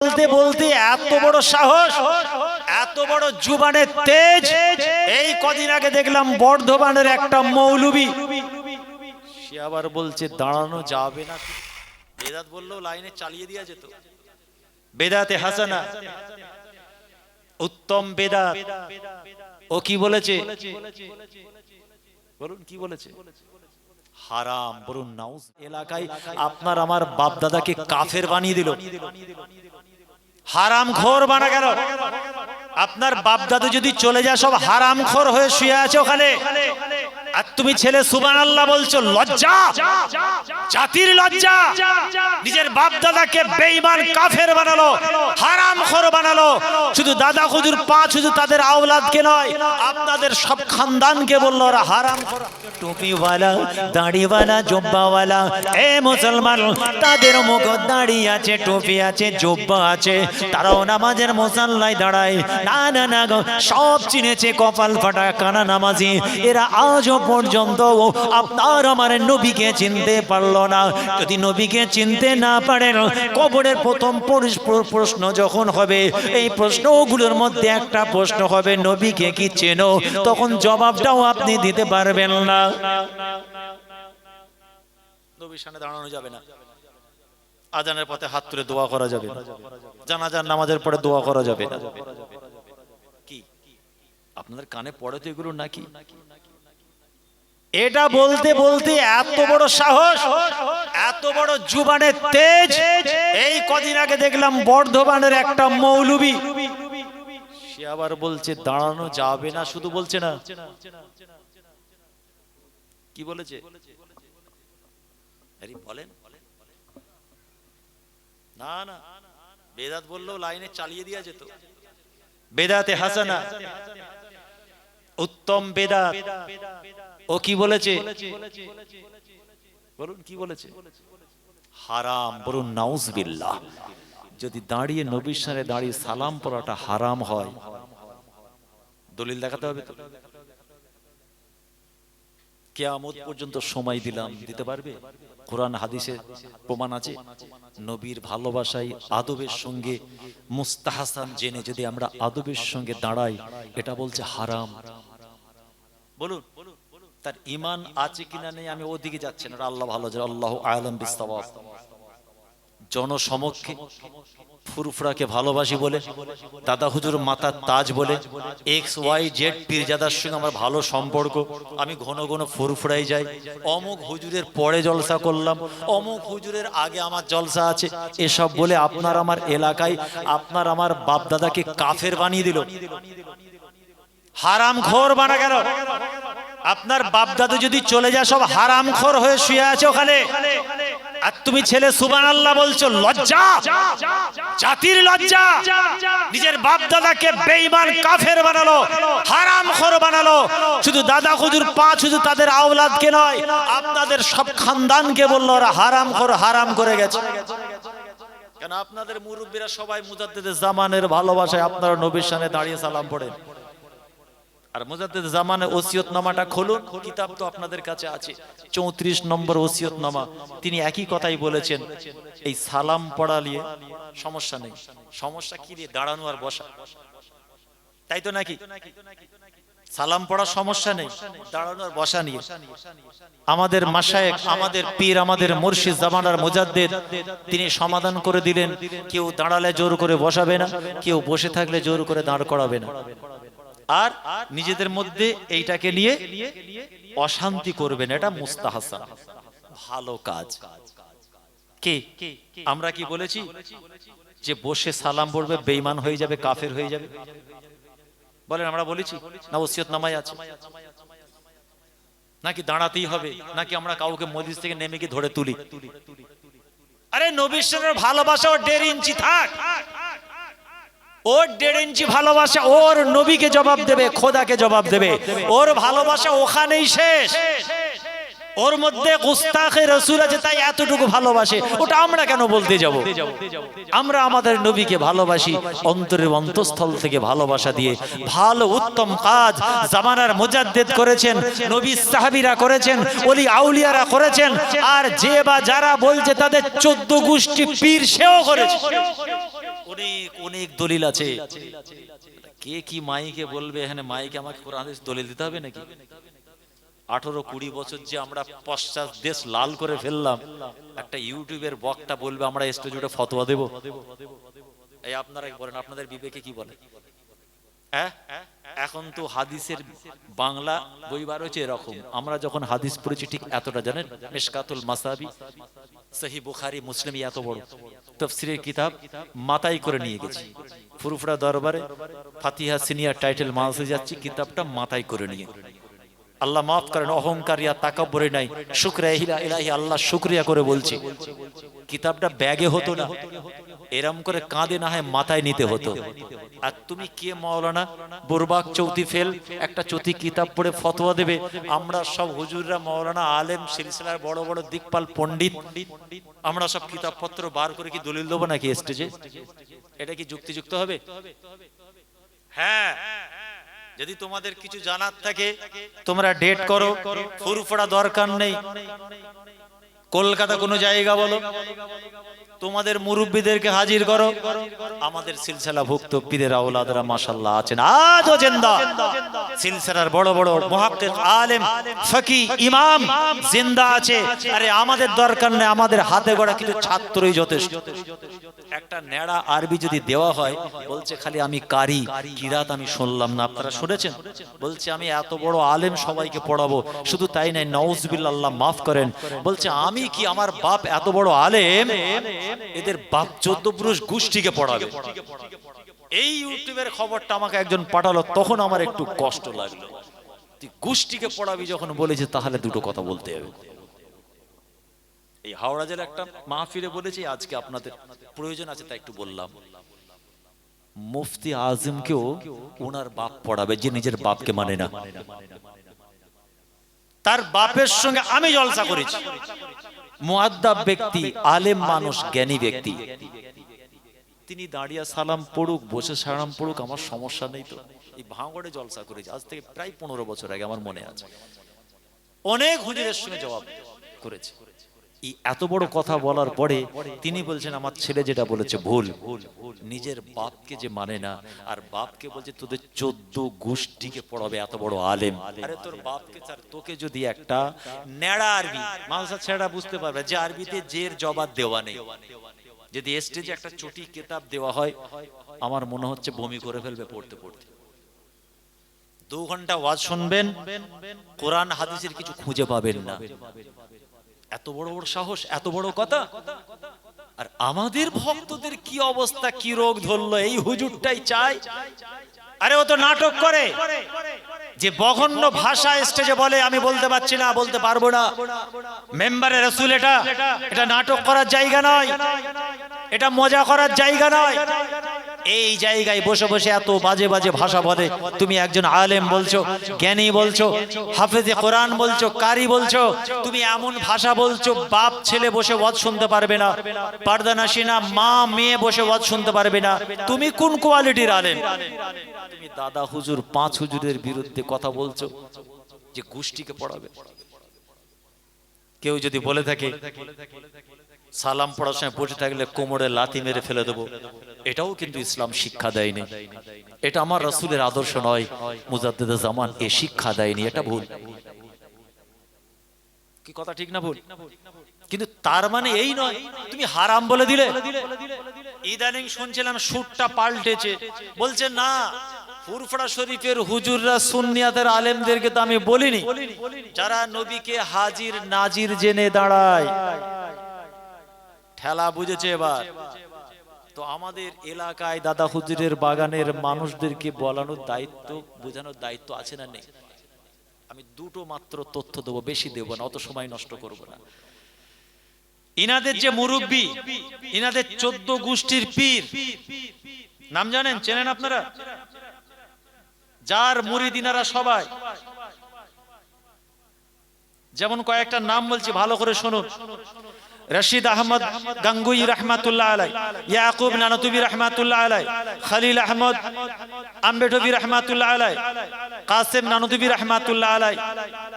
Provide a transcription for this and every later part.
বলতে বলতে এত বড় সাহস, এত বড় জুবানের তেজ। এই কদিন আগে দেখলাম বর্ধমানের একটা মৌলবি, সে আবার বলছে দাঁড়ানো যাবে না। বেদাত বললেও লাইনে চালিয়ে দেওয়া যেত। বেদাতে হাসানা, উত্তম বেদাত। ও কি বলেছে বলুন, কি বলেছে? হারাম। বলুন নাউজ। এলাকায় আপনার আমার বাপ দাদাকে কাফের বানিয়ে দিল, হারামখোর বানা গেল। আপনার বাপ দাদু যদি চলে যায়, সব হারামখোর হয়ে শুয়ে আছে ওখানে, আর তুমি ছেলে সুবহানাল্লাহ বলছো। লজ্জা, জাতির লজ্জা। নিজের বাপ দাদাকে বেঈমান কাফের বানালো, হারামখোর বানালো। শুধু দাদা হুজুর পাঁচ, শুধু তাদের আওলাদকে নয়, আপনাদের সব খানদানকে বললো ওরা হারামখোর। টুপিওয়ালা, দাড়িওয়ালা, জুব্বাওয়ালা, এ মুসলমান, তাদের মুখ দাড়ি আছে, টুপি আছে, জুব্বা আছে, তারাও নামাজের মুসাল্লায় দাঁড়ায়। না না না গো, সব চিনেছে কপাল ফাটা কানা নামাজি। এরা আজও পর্যন্ত আপনার আমার নবীকে চিনতে পারলো না। যদি নবীকে চিনতে না পারেন, কবরের প্রথম প্রশ্ন যখন হবে, এই প্রশ্নগুলোর মধ্যে একটা প্রশ্ন হবে নবীকে কি চেনো? তখন জবাবটাও আপনি দিতে পারবেন না। নবীর সামনে দাঁড়ানো যাবে না, আজানের পথে হাত তুলে দোয়া করা যাবে না, জানাজার নামাজের পরে দোয়া করা যাবে না। কি আপনাদের কানে পড়ে তো এগুলো নাকি? এটা বলতে বলতে এত বড় সাহস, এত বড় জুবানের তেজ। এই কদিন আগে দেখলাম বর্ধমানের একটা মৌলবি, সে আবার বলছে দাঁড়ানো যাবে না। শুধু বলছে না, কি বলেছে? আরে বলেন না না, বেদাত বললেও লাইনে চালিয়ে দেওয়া যেত। বেদাতে হাসানা, উত্তম বেদাত। ও কি বলেছে বলুন, কি বলেছে? হারাম। বলুন নাউজুবিল্লাহ। যদি দাঁড়িয়ে নবীর সামনে দাঁড়িয়ে সালাম পড়াটা হারাম হয়, দলিল দেখাতে হবে তো। কিয়ামত পর্যন্ত সময় দিলাম, দিতে পারবে? কোরআন হাদিসে প্রমাণ আছে। নবীর ভালোবাসায় আদবের সঙ্গে মুস্তাহাসান জেনে যদি আমরা আদবের সঙ্গে দাঁড়াই, এটা বলছে হারাম। বলুন তার ঈমান আছে কিনা নেই, আমি ওদিকে যাচ্ছি না, আল্লাহ ভালো জানে, আল্লাহু আ'লাম বিসসাওয়াব। জনসমক্ষে ফুরফুরাকে ভালোবাসি বলে, দাদা হুজুর মাথার তাজ বলে, XYZ পীরজাদার সঙ্গে আমার ভালো সম্পর্ক, আমি ঘন ঘন ফুরফুরাই যাই। অমুক হুজুরের পরে জলসা করলাম, অমুক হুজুরের আগে আমার জলসা আছে, এসব বলে আপনার আমার এলাকায় আপনার আমার বাপ দাদাকে কাফের বানিয়ে দিল, হারামখোর বানা গেল। আপনার বাপ দাদু যদি চলে যায়, সব হারামখোর হয়ে শুয়ে আছে ওখানে, আর তুমি ছেলে সুবহানাল্লাহ বলছো। লজ্জা, জাতির লজ্জা। নিজের বাপ দাদাকে বেঈমান কাফের বানালো, হারামখোর বানালো। শুধু দাদা হুজুর পাঁচ, শুধু তাদের আওলাদকে নয়, আপনাদের সব খানদানকে বললো ওরা হারামখোর, হারাম করে গেছে। কেন? আপনাদের মুরব্বীরা সবাই মুজাদ্দিদে জামানের ভালোবাসায় আপনারা নবীর সামনে দাঁড়িয়ে সালাম পড়েন। আর মুজাদ্দিদ জামানের ওসিয়তনামাটা খুলুন, কিতাব তো আপনাদের কাছে আছে, 34 নম্বর ওসিয়তনামা। তিনি একই কথাই বলেছেন, এই সালাম পড়া নিয়ে সমস্যা নেই। সমস্যা কি দিয়ে? দাঁড়ানো আর বসা, তাই তো নাকি? সালাম পড়ার সমস্যা নেই, দাঁড়ানো আর বসা নিয়ে। আমাদের মাশায়েখ, আমাদের পীর, আমাদের মুর্শিদ জামানার মুজাদ্দিদ, তিনি সমাধান করে দিলেন, কেউ দাঁড়ালে জোর করে বসাবে না, কেউ বসে থাকলে জোর করে দাঁড় করাবে না। আর নিজেদের মধ্যে এইটাকে নিয়ে অশান্তি করবেন, এটা মুস্তাহাসান, ভালো কাজ। কে আমরা কি বলেছি যে বসে সালাম পড়বে বেঈমান হয়ে যাবে, কাফের হয়ে যাবে? বলেন, আমরা বলেছি না? ওসিয়তনামায় আছে। নাকি দাঁড়াতেই হবে? নাকি আমরা কাউকে মজলিস থেকে নেমে গিয়ে ধরে তুলি? আরে নবীর সঙ্গে ভালোবাসা ওর 1.5 ইঞ্চি থাক, ওর 1.5 ইঞ্চি ভালোবাসা ওর নবীকে জবাব দেবে, খোদাকে জবাব দেবে। ওর ভালোবাসা ওখানেই শেষ। ওর মধ্যে গুস্তাখে রাসূল আছে, তাই এতটুকু ভালোবাসে। ওটা আমরা কেন বলতে যাব? আমরা আমাদের নবীকে ভালোবাসি অন্তরের অন্তঃস্থল থেকে ভালোবাসা দিয়ে। ভালো উত্তম কাজ জামানার মুজাদ্দিদ করেছেন, নবী সাহাবীরা করেছেন, ওলি আউলিয়ারা করেছেন। আর যে বা যারা বলছে তাদের 14 গোষ্ঠী পীর, সেও করেছে। অনেক অনেক দলিল আছে। কে কি মাইকে বলবে, এখানে মাইকে আমাকে কোরআন হাদিস দলিল দিতে হবে নাকি? 18-20 বছর যে আমরা পশ্চাৎ দেশ লাল করে ফেললাম, একটা ইউটিউবের বক্তা বলবে আমরা স্টেজে উঠে ফতোয়া দেব? এই আপনারা বলেন, আপনাদের বিবেকে কি বলে? হ্যাঁ, এখন তো হাদিসের বাংলা বই বার হয়েছে এরকম। আমরা যখন হাদিস পড়েছি ঠিক এতটা, জানেন, মিশকাতুল মাসাবি, সহিহ বুখারী, মুসলিম, এত বড় তাফসীরের কিতাব মাথায় করে নিয়ে গেছি ফুরফুরা দরবারে। ফাতিহা সিনিয়র টাইটেল মানসে যাচ্ছি, কিতাবটা মাথায় করে নিয়ে। আল্লাহ মাফ করেন, অহংকার ইয়া তাকাব্বুরি নাই, শুকরিয়া ইলাহি, আল্লাহ শুকরিয়া করে বলছি। কিতাবটা ব্যাগে হতো না, এরম করে কাঁধে না হয় মাথায় নিতে হতো। আর তুমি কে মাওলানা বুরবাক চৌতি ফেল একটা চৌতি কিতাব পড়ে ফতোয়া দেবে? আমরা সব হুজুররা মাওলানা আলেম সিলসিলার বড় বড় দিকপাল পণ্ডিত, আমরা সব কিতাবপত্র বার করে কি দলিল দেবো নাকি স্টেজে? এটা কি যুক্তিযুক্ত হবে? হ্যাঁ, যদি তোমাদের কিছু জানার থাকে তোমরা ডেট করো, ফুরফুরা দরকার নেই। কলকাতা কোনো জায়গা বলো, তোমাদের মুরব্বীদেরকে হাজির করো। আমাদের সিলসিলা ভুক্ত পীরের আওলাদরা মাশাআল্লাহ আছেন, আজও জিন্দা। সিলসিলার বড় বড় মুহাক্কিক, আলেম, ফকি, ইমাম জিন্দা আছে। আরে আমাদের দরকার নেই, আমাদের হাতে গড়া কিছু ছাত্রই যথেষ্ট। একটা নেড়া আরবি যদি দেওয়া হয়, বলছে খালি আমি কারি, কিরাত আমি শুনলাম না। আপনারা শুনেছেন? বলছে আমি এত বড় আলেম সবাইকে পড়াবো। শুধু তাই নাই, নাউজুবিল্লাহ, আল্লাহ মাফ করেন, বলছে আমি কি, আমার বাপ এত বড় আলেম, এদের বাপ 14 পুরুষ গোষ্ঠীকে পড়াবে। এই ইউটিউবের খবরটা আমাকে একজন পাঠালো, তখন আমার একটু কষ্ট লাগলো। তুই গোষ্ঠীকে পড়াবি যখন বলেছে, তাহলে দুটো কথা বলতে হবে। এই হাওড়া জেলা একটা মাহফিলে বলেছি, আজকে আপনাদের প্রয়োজন আছে তাই একটু বললাম। মুফতি আজমকেও ওনার বাপ পড়াবে, যে নিজের বাপকে মানে না। তার বাপের সঙ্গে আমি জলসা করেছি। মুআদ্দাব ব্যক্তি, আলেম মানুষ, জ্ঞানী ব্যক্তি, তিনি দাঁড়িয়ে সালাম পড়ুক, বসে সালাম পড়ুক, আমার সমস্যা নেই। তো এই ভাঙড়ে জলসা করেছি আজ থেকে প্রায় 15 বছর আগে, আমার মনে আছে। অনেক হুজুরের সঙ্গে জবাব করেছি। এই এত বড় কথা বলার পরে তিনি বলছেন আমার ছেলে যেটা বলেছে ভুল। নিজের বাপকে যে মানে না, আর বাপকে বলছে তোদের 14 গোষ্ঠীকে পড়াবে, এত বড় আলেম। আরে তোর বাপকে ছাড়, তোকে যদি একটা নেড়া আরবি মালসা ছেড়া বুঝতে পারবে, যে আরবিতে জের জবাব দেওয়া নেই, যদি স্টেজে একটা চটি কিতাব দেওয়া হয়, আমার মনে হচ্ছে বমি করে ফেলবে পড়তে পড়তে। 2 ঘন্টা ওয়াজ শুনবেন, কোরআন হাদিসের কিছু খুঁজে পাবেন না। এত বড় বড় সাহস, এত বড় কথা। আর আমাদের ভক্তদের কি অবস্থা, কি রোগ ধরলো, এই হুজুরটাই চাই। আরে ও তো নাটক করে, যে বগন্য ভাষা স্টেজে বলে আমি বলতে পারছি না, বলতে পারবো না। মেম্বারে রাসূল, এটা নাটক করার জায়গা নয়, এটা মজা করার জায়গা নয়। এই জায়গায় বসে বসে এত বাজে বাজে ভাষা বলে। তুমি একজন আলেম বলছো, জ্ঞানী বলছো, হাফেজে কোরআন বলছো, কারি বলছো, তুমি এমন ভাষা বলছো, বাপ ছেলে বসে ওয়াজ শুনতে পারবে না, পর্দানাশিনা মা মেয়ে বসে ওয়াজ শুনতে পারবে না। তুমি কোন কোয়ালিটির আলেম? তুমি দাদা হুজুর 5 হুজুরের বিরুদ্ধে কথা বলছো, যে গোষ্ঠীকে পড়াবে। কেউ যদি বলে থাকে সালাম পড়ার সময় বসে থাকলে কোমরে লাথি মেরে ফেলে দেবো, এটাও কিন্তু ইসলাম শিক্ষা দেয়নি। এটা আমার রাসূলের আদর্শ নয়, মুজাদ্দিদে জামান এ শিক্ষা দেয়নি, এটা ভুল। কি কথা ঠিক না ভুল? কিন্তু তার মানে এই নয় তুমি হারাম বলে দিলে। ইদানিং শুনছিলাম সুরটা পাল্টেছে, বলছে না ফুরফুরা শরীফের হুজুররা সুন্নিয়াতের আলেমদেরকে তো আমি বলিনি, যারা নবীকে হাজির নাজির জেনে দাঁড়ায়। ঠেলা বুঝেছে এবার তো। আমাদের এলাকায় দাদা হুজুরের বাগানের মানুষদেরকে বলানোর দায়িত্ব, বোঝানোর দায়িত্ব আছে না নেই? আমি দুটো মাত্র তথ্য দেবো, বেশি দেবো না, অত সময় নষ্ট করবো না। ইনাদের যে মুরব্বী, ইনাদের 14 গোষ্ঠীর পীর নাম জানেন, চেনেন আপনারা? যার মুরিদ ইনারা সবাই, যেমন কয়েকটা নাম বলছি, ভালো করে শুনুন। রশিদ আহমদ গাঙ্গুই রহমাতুল্লাহ আলাই, ইয়াকুব নানতুবি রহমাতুল্লাহ আলাই, খলিল আহমদ আম্বেটবি রহমাতুল্লাহ আলাই, কাসেম নানতুবি রহমাতুল্লাহ আলাই,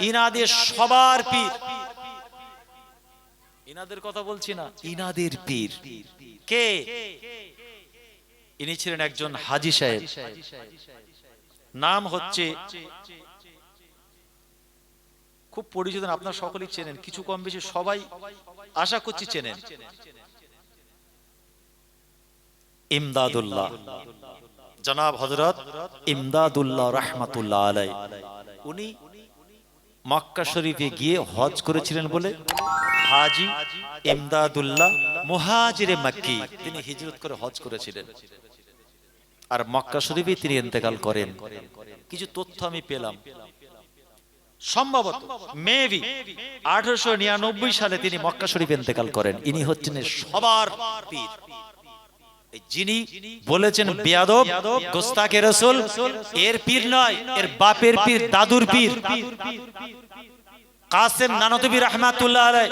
ইনাদের সবার পীর। ইনাদের কথা বলছি না, ইনাদের পীর কে? ইনি ছিলেন একজন হাজী সাহেব, নাম হচ্ছে, খুব পরিচিত, আপনারা সকলেই চেনেন, কিছু কম বেশি সবাই আশা করছি চেনেন, ইমদাদুল্লাহ, জনাব হযরত ইমদাদুল্লাহ রাহমাতুল্লাহ আলাই। উনি মক্কা শরীফে গিয়ে হজ করেছিলেন বলে হাজী ইমদাদুল্লাহ মুহাজিরে মক্কি, তিনি হিজরত করে হজ করেছিলেন আর মক্কা শরীফে তিনি ইন্তেকাল করেন। কিছু তথ্য আমি পেলাম, সম্ভবত মেবি 1899 সালে তিনি মক্কা শরীফে ইন্তেকাল করেন। ইনি হচ্ছেন সবার পীর, যিনি বলেছেন বেয়াদব গোস্তাকে রাসূল, এর পীর নয়, এর বাপের পীর, দাদুর পীর, কাসেম নানতবী রাহমাতুল্লাহ আলাই,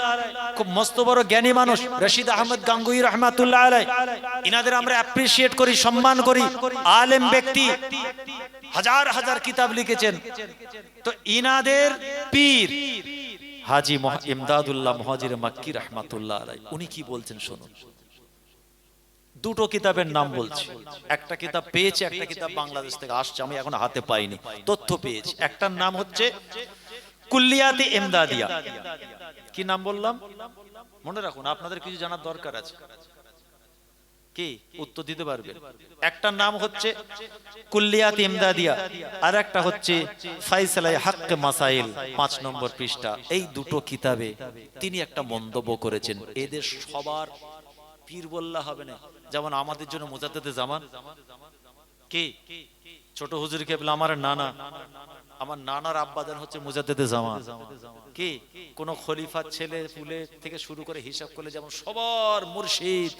খুব মস্ত বড় জ্ঞানী মানুষ, রশিদ আহমদ গাঙ্গুহি রাহমাতুল্লাহ আলাই, ইনাদের আমরা অ্যাপ্রিশিয়েট করি, সম্মান করি, আলেম ব্যক্তি, হাজার হাজার কিতাব লিখেছেন। তো ইনাদের পীর হাজী ইমদাদুল্লাহ মুহাজিরে মক্কি রাহমাতুল্লাহ আলাই, উনি কি বলছেন শুনুন। দুটো কিতাবের নাম বলছি, একটা কিতাব পেয়েছি, একটা কিতাব বাংলাদেশ থেকে আসছে, আমি এখন হাতে পাইনি, তথ্য পেয়েছি। একটার নাম হচ্ছে কুল্লিয়াতে ইমদাদিয়া। কি নাম বললাম মনে রাখুন, আপনাদের কিছু জানার দরকার আছে, কি উত্তর দিতে পারবেন। একটার নাম হচ্ছে কুল্লিয়াতে ইমদাদিয়া, আর একটা হচ্ছে ফায়সালায়ে হক মাসাইল, 5 নম্বর পৃষ্ঠা। এই দুটো কিতাবে তিনি একটা মন্তব্য করেছেন, এদের সবার পীর বললে হবে না। যেমন আমাদের জন্য মুজাদ্দেদে জামান কি ছোট হুজুর কেবলা আমার নানা, আমার নানার আব্বাজান হচ্ছে মুজাদ্দেদে জামান, কি কোন খলিফার ছেলে পুলে থেকে শুরু করে হিসাব করলে যেমন সবার মুর্শিদ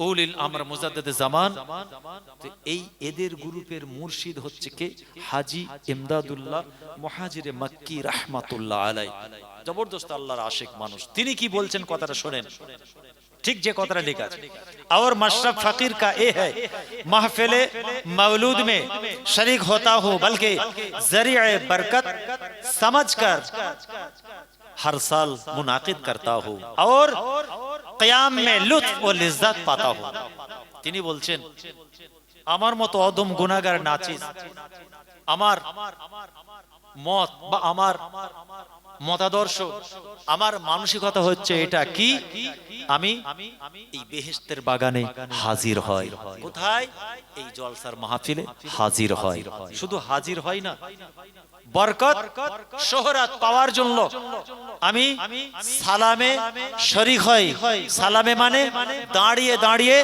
উলিল আমর মুজাদ্দেদে জামান, তো এই এদের গ্রুপের মুর্শিদ হচ্ছে কে হাজী ইমদাদুল্লাহ মুহাজিরে মক্কি রাহমাতুল্লাহ আলাই। জবরদস্ত আল্লাহর আশিক মানুষ। তিনি কি বলছেন কথাটা শুনেন, ठीक जे कोतरा लिखा और मशरफ फकीर का ये है महफिले मौलूद में शरीक होता हूँ, बल्कि जरिए बरकत समझकर हर साल मुनाकिद करता हूँ और क़याम में लुत्फ और लिज्जत पाता हूँ। तिनी बोलছেন আমার মতো অদম গুনাহগার নাচিস, আমার মত বা আমার মতাদর্শ, আমার মানসিকতা হচ্ছে এটা কি, আমি এই বেহেশতের বাগানে হাজির হয়। কোথায়? এই জলসার মাহফিলে হাজির হয়। শুধু হাজির হয় না, বরকত শোহরাত পাওয়ার জন্য আমি সালামে শরীক হই। সালামে মানে দাঁড়িয়ে দাঁড়িয়ে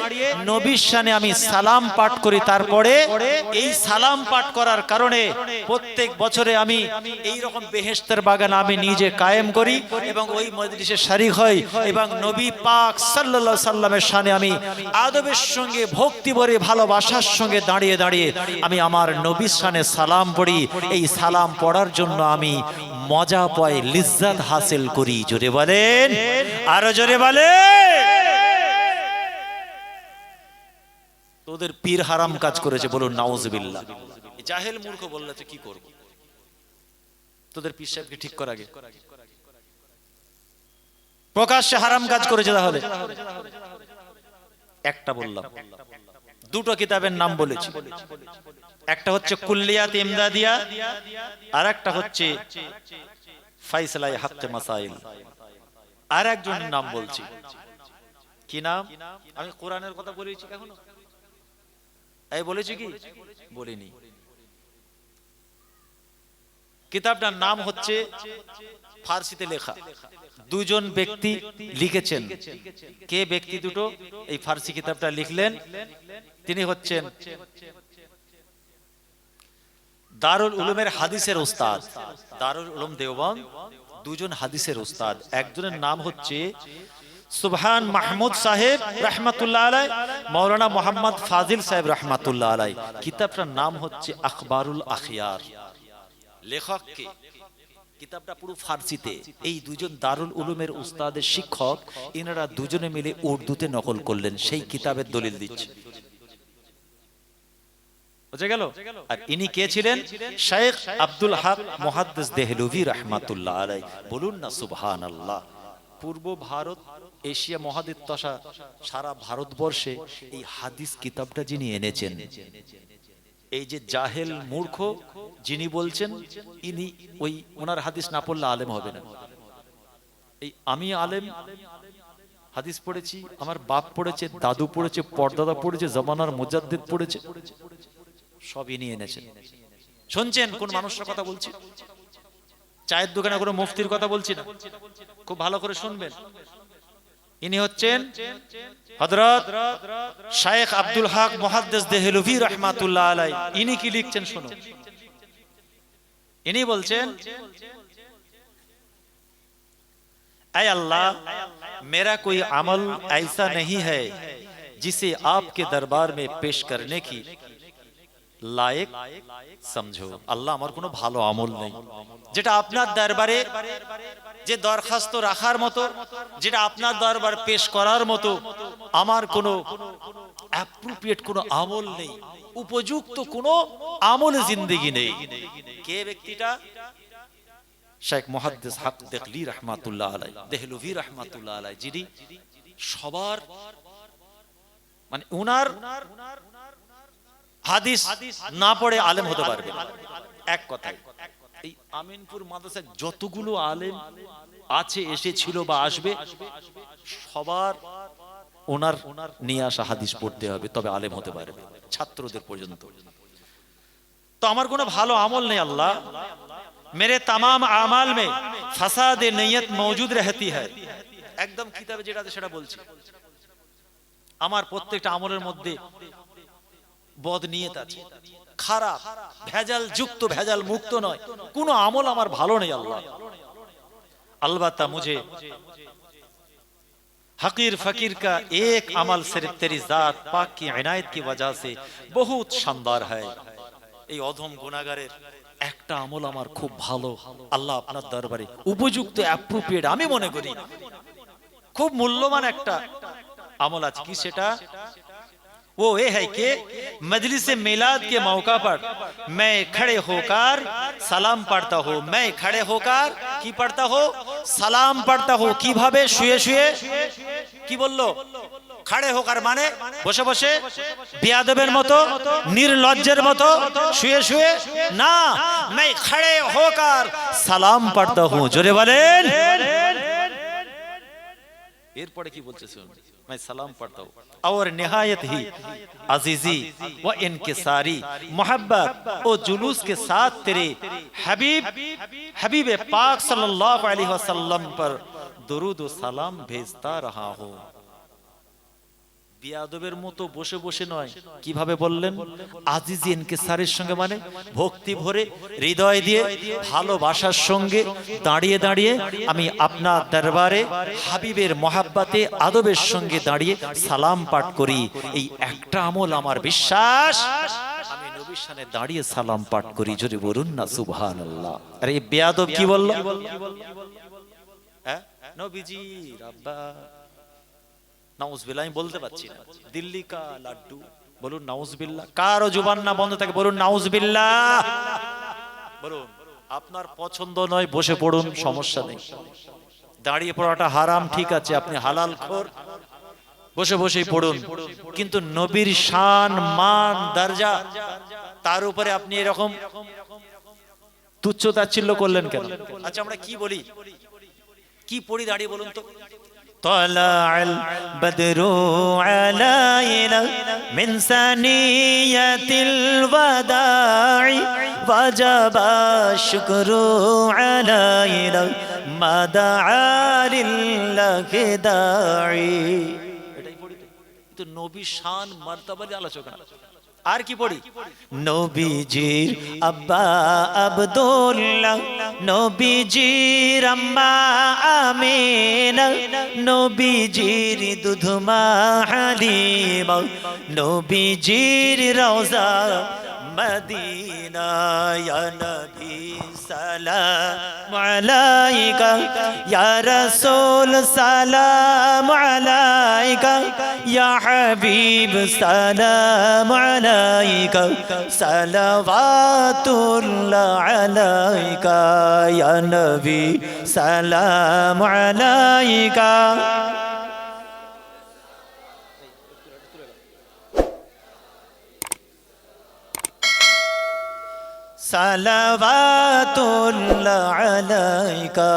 নবীর শানে আমি সালাম পাঠ করি। তারপরে এই সালাম পাঠ করার কারণে প্রত্যেক বছরে আমি এই রকম বেহেশতের বাগান আমি নিজে কায়েম করি এবং ওই মজলিসে শরীক হই এবং নবী পাক সাল্লাল্লাহু আলাইহি সাল্লামের শানে আমি আদবের সঙ্গে ভক্তি ভরে ভালোবাসার সঙ্গে দাঁড়িয়ে দাঁড়িয়ে আমি আমার নবীর শানে সালাম পড়ি। এই সালাম পড়ার জন্য আমি মজা পাই, লিজ্জত হাসিল করি। জোরে বলেন, আরো জোরে বলেন। তোদের পীর হারাম কাজ করেছে, বলুন নাউজুবিল্লাহ। জাহেল মূর্খ বললে তো কি করব? তোদের পীর সাহেবকে ঠিক করার আগে প্রকাশ্যে হারাম কাজ করেছে। তাহলে একটা বললাম, দুটো কিতাবের নাম বলেছি, একটা হচ্ছে কুল্লিয়াত ইমদাদিয়া আর একটা হচ্ছে ফায়সালায়ে হক মাসাইল। আর একজনের নাম বলছি, কি নাম? আমি কোরআনের কথা বলেছি এখনো? এই বলেছি কি? বলিনি। কিতাবটার নাম হচ্ছে ফার্সিতে লেখা, দুজন ব্যক্তি লিখেছেন। কে ব্যক্তি দুটো এই ফার্সি কিতাবটা লিখলেন? তিনি হচ্ছেন দারুল উলুমের হাদিসের উস্তাদ, দারুল উলুম দেওবন্দ, দুজন হাদিসের উস্তাদ। একজনের নাম হচ্ছে সুবহান মাহমুদ সাহেব রাহমাতুল্লাহ আলাই, মাওলানা মোহাম্মদ ফাজিল সাহেব রাহমাতুল্লাহ আলাই। কিতাবটার নাম হচ্ছে আখবারুল আখিয়ার। লেখক কে? কিতাবটা পুরো ফার্সিতে। এই দুজন দারুল উলুমের উস্তাদের শিক্ষক, এনারা দুজনে মিলে উর্দুতে নকল করলেন, সেই কিতাবের দলিল দিচ্ছে। বুঝে গেল? আর ইনি কে ছিলেন? শেখ আব্দুল হক মুহাদ্দিস দেহলভী রাহমাতুল্লাহ আলাই। বলুন না সুবহানাল্লাহ। পূর্ব ভারত, এশিয়া মহাদেশ তথা সারা ভারতবর্ষে এই হাদিস কিতাবটা যিনি এনেছেন, এই যে জাহেল মূর্খ যিনি বলছেন, ইনি ওই ওনার হাদিস না পড়লে আলেম হবে না। এই আমি আলেম, হাদিস পড়েছি, আমার বাপ পড়েছে, দাদু পড়েছে, পরদাদা পড়েছে, জামানার মুজাদ্দিদ পড়েছে, সব ইনি এনেছেন। শুনছেন কোন মানুষের কথা বলছি? চায়ের দোকানে কোনো মুফতির কথা বলছি না, খুব ভালো করে শুনবেন। ইনি হচ্ছেন হযরত শাইখ আব্দুল হক মুহাদ্দিস দেহলভী রাহমাতুল্লাহ আলাইহি। ইনি কি লিখছেন শুনুন। ইনি বলছেন, ऐ अल्लाह, मेरा कोई अमल ऐसा नहीं है जिसे आपके दरबार में पेश करने की লায়েক সমঝো। আল্লাহ, আমার কোনো ভালো আমল নেই যেটা আপনার দরবারে যে দরখাস্ত রাখার মতো, যেটা আপনার দরবার পেশ করার মতো আমার কোনো অ্যাপ্রোপ্রিয়েট কোনো আমল নেই, উপযুক্ত কোনো আমল জিন্দেগি নেই। কে ব্যক্তিটা? শেখ মুহাদ্দিস হক দেহলভী রাহমাতুল্লাহ আলাইহি, দেহলভী রাহমাতুল্লাহ আলাইহি, যিনি সবার মানে উনার হাদিস না পড়ে আলেম হতে পারবে এক কথায়। এই আমিনপুর মাদ্রাসায় যতগুলো আলেম আছে, এসেছিল বা আসবে, সবার ওনার নিয়ে আসা হাদিস পড়তে হবে, তবে আলেম হতে পারবে, ছাত্রদের পর্যন্ত। তো আমার কোনো ভালো আমল নেই আল্লাহ, मेरे तमाम आमाल में फसाद नियत मौजूद रहती है। একদম কিতাবে যেটা আছে সেটা বলছি, আমার প্রত্যেকটা আমলের মধ্যে বদ নিয়ত আছে, খারাপ, ভেজাল যুক্ত, ভেজাল মুক্ত নয়, কোনো আমল আমার ভালো নেই আল্লাহ। अलबत्ता मुझे हकीर फकीर का एक अमल सिर्फ तेरी जात पाक की इनायत की वजह से बहुत शानदार है। এই অধম গুনাহগারের একটা আমল আমার খুব ভালো, আল্লাহ আপনার দরবারে উপযুক্ত, অ্যাপ্রোপ্রিয়েট আমি মনে করি, খুব মূল্যবান একটা আমল আছে। কি সেটা? वो ये है कि मजलिस मिलाद के मौका पर मैं खड़े होकर सलाम पढ़ता हूँ। मैं खड़े होकर की पढ़ता हूँ? सलाम पढ़ता हूँ। কিভাবে? শুয়ে শুয়ে। কি বললো? खड़े होकर माने বসে বসে, বিয়াদবের মতো, নির্লজ্জের মতো শুয়ে শুয়ে না, मैं खड़े होकर सलाम पढ़ता हूँ। জোরে বলেন। এরপরে কি বলছে শুনুন, मैं सलाम पढ़ता हूँ और निहायत ही अजीजी व इनकिसारी मोहब्बत और जुलूस के साथ तेरे हबीब पाक सल्लल्लाहु अलैहि वसल्लम पर दुरूद व सलाम भेजता रहा हूँ। বিয়াদবের মতো বসে বসে নয়, কিভাবে বললেন? আজিজি ইনকিসারের সঙ্গে, মানে ভক্তি ভরে, হৃদয় দিয়ে, ভালোবাসার সঙ্গে দাঁড়িয়ে দাঁড়িয়ে আমি আপনার দরবারে হাবিবের মহাব্বতে আদবের সঙ্গে দাঁড়িয়ে সালাম পাঠ করি। এই একটা আমল আমার বিশ্বাস, আমি নবীর সামনে দাঁড়িয়ে সালাম পাঠ করি। যদি বলুন না সুবহানাল্লাহ। আরে এই বিয়াদব কি বলল? হ্যাঁ, নবীজি রাব্বা নাউজুবিল্লাহ, আমি বলতে পারছি না, দিল্লি কা লাড্ডু, বলুন নাউজুবিল্লাহ। কারো জুবান না বন্ধ থাকে, বলুন নাউজুবিল্লাহ। বলুন, আপনার পছন্দ নয়, বসে পড়ুন, সমস্যা নেই। দাঁড়িয়ে পড়াটা হারাম, ঠিক আছে, আপনি হালাল খোর, বসে বসেই পড়ুন। কিন্তু নবীর শান, মান, দরজা, তার উপরে আপনি এরকম তুচ্ছ তাচ্ছিল্য করলেন কেন? আচ্ছা, আমরা কি বলি, কি পড়ি দাঁড়িয়ে, বলুন তো? طلع البدر علينا من ثنية الوداع وجب الشكر علينا ما دعا لله داعي। এটাই পড়ি তো, নবী শান মার্তাবার আলোচনা। আর কি পড়ি? নবীজির আব্বা আব্দুল্লাহ, নবীজির আম্মা আমিনা, নবীজির দুধমা হালিমা, নবীজির রওজা মদিনা ইয়া নবী সালাম আলাইকা ইয়া রাসূল সালাম আলাইকা ইয়া হাবিব সালাম আলাইকা সালাওয়াতুল্লাহ আলাইকা ইয়া নবী সালাম আলাইকা সালাওয়াতুল্লাহ আলাইকা।